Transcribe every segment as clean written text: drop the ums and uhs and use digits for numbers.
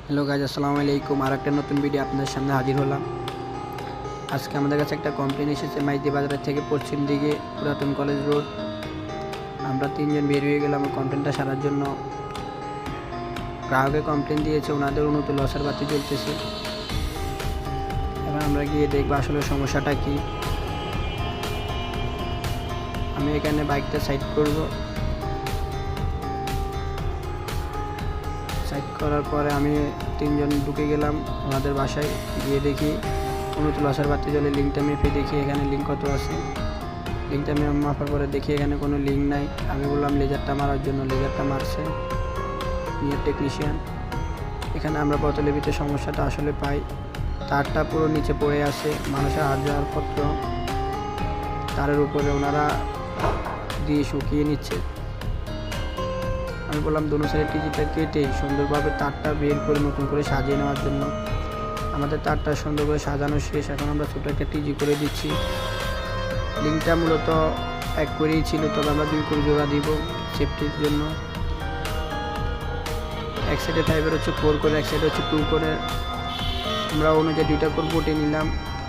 Hello guys, আসসালামু আলাইকুম। আর একটা নতুন ভিডিও আপনাদের সামনে হাজির হলাম। আজকে আমাদের কাছে একটা কমপ্লেন এসেছে মাইজদি বাজারের থেকে পশ্চিম দিকে পুরাতন কলেজ রোড। আমরা তিনজন বের হয়ে গেলাম কমপ্লেনটা সারার জন্য। গ্রাহকে কমপ্লেন দিয়েছে, ওনাদের উন্নত লসের বাতি চলতেছে। এবার আমরা গিয়ে দেখবো আসলে সমস্যাটা কি। আমি এখানে বাইকটা সাইড করব। সাইড করার পরে আমি তিনজন ঢুকে গেলাম ওনাদের বাসায়। গিয়ে দেখি উন্নত লসের বাতি জলে লিঙ্কটা মেপে দেখি এখানে লিঙ্ক কত আছে। লিঙ্কটা মাপার পরে দেখি এখানে কোনো লিঙ্ক নাই। আমি বললাম লেজারটা মারার জন্য, লেজারটা মারছে নিয়ে টেকনিশিয়ান। এখানে আমরা প্রতিলিপিতে সমস্যাটা আসলে পাই। তারটা পুরো নিচে পড়ে আছে, মানুষের হাত যাওয়ার পত্র তারের উপরে ওনারা দিয়ে শুকিয়ে নিচ্ছে। আমি বললাম দোনো সাইডের টিজিটা কেটে সুন্দরভাবে তারটা বের করে নতুন করে সাজিয়ে নেওয়ার জন্য। আমাদের তারটা সুন্দর করে সাজানো শেষ, এখন আমরা ছোটো একটা টিজি করে দিচ্ছি। লিঙ্কটা মূলত এক করেই ছিল, তবে আমরা 2 করে জোড়া দিব সেফটির জন্য। এক সাইডে ফাইবার হচ্ছে 4 করে, এক সাইডে হচ্ছে 2 করে। আমরা অনুযায়ী 2টা কোর বটে নিলাম।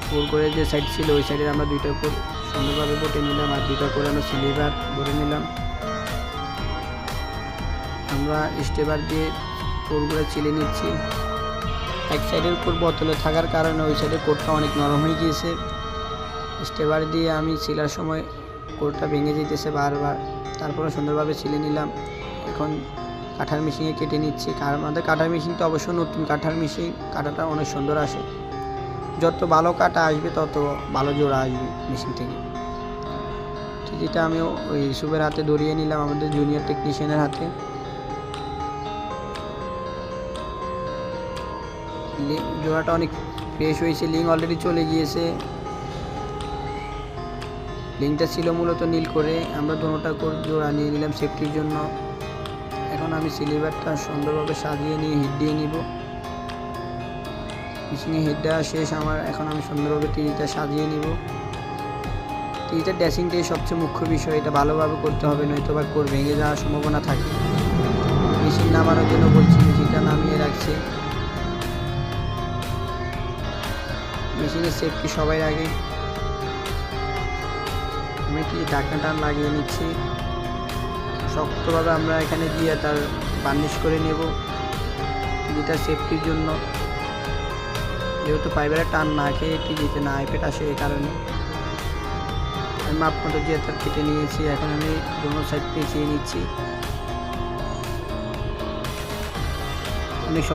4 করে যে সাইড ছিল ওই সাইডে আমরা 2টা কোর সুন্দরভাবে বটে নিলাম, আর 2টা করে আমরা সিলিভার ধরে নিলাম। আমরা স্টেবার দিয়ে কোরগুলো চিলে নিচ্ছি। এক সাইডের কোর বোতলে থাকার কারণে ওই সাইডের কোরটা অনেক নরম হয়ে গিয়েছে। স্টেবার দিয়ে আমি ছিলার সময় কোরটা ভেঙে যেতেছে বারবার। তারপরে সুন্দরভাবে ছিলে নিলাম। এখন কাঠার মেশিনে কেটে নিচ্ছি, কারণ আমাদের কাটার মেশিনটা অবশ্য নতুন কাঠার মেশিন। কাটাটা অনেক সুন্দর আসে, যত ভালো কাটা আসবে তত ভালো জোড়া আসবে মেশিন থেকে। যেটা আমি ওই ইউসুফের হাতে ধরিয়ে নিলাম, আমাদের জুনিয়র টেকনিশিয়ানের হাতে। জোড়াটা অনেক ফ্রেশ হয়েছে, লিঙ্ক অলরেডি চলে গিয়েছে। লিঙ্কটা ছিল মূলত নীল করে, আমরা দোনোটা করে জোড়া নিয়ে নিলাম সেফটির জন্য। এখন আমি সিলিভারটা সুন্দরভাবে সাজিয়ে নিয়ে হিট দিয়ে নিব। মেশিনে হিট দেওয়া শেষ আমার। এখন আমি সুন্দরভাবে টিজিটা সাজিয়ে নিব। টিজিটার ড্রেসিংটাই সবচেয়ে মুখ্য বিষয়, এটা ভালোভাবে করতে হবে, নয়তো বা কোর ভেঙে যাওয়ার সম্ভাবনা থাকে। মেশিন নামানোর জন্য বলছি, মেশিনটা নামিয়ে রাখছি। মেশিনের সেফটি সবাই আগে। আমি কি ঢাকনা টান লাগিয়ে নিচ্ছি শক্তভাবে। আমরা এখানে দিয়ে তার বার্নিশ করে নেব টিজিটার সেফটির জন্য, যেহেতু ফাইবারের টান না খেয়ে টিজিতে না আইপেট আসে, এই কারণে আমি মাপ মতো দিয়ে তার কেটে নিয়েছি। এখন আমি দোনো সাইড পেঁচিয়ে নিচ্ছি।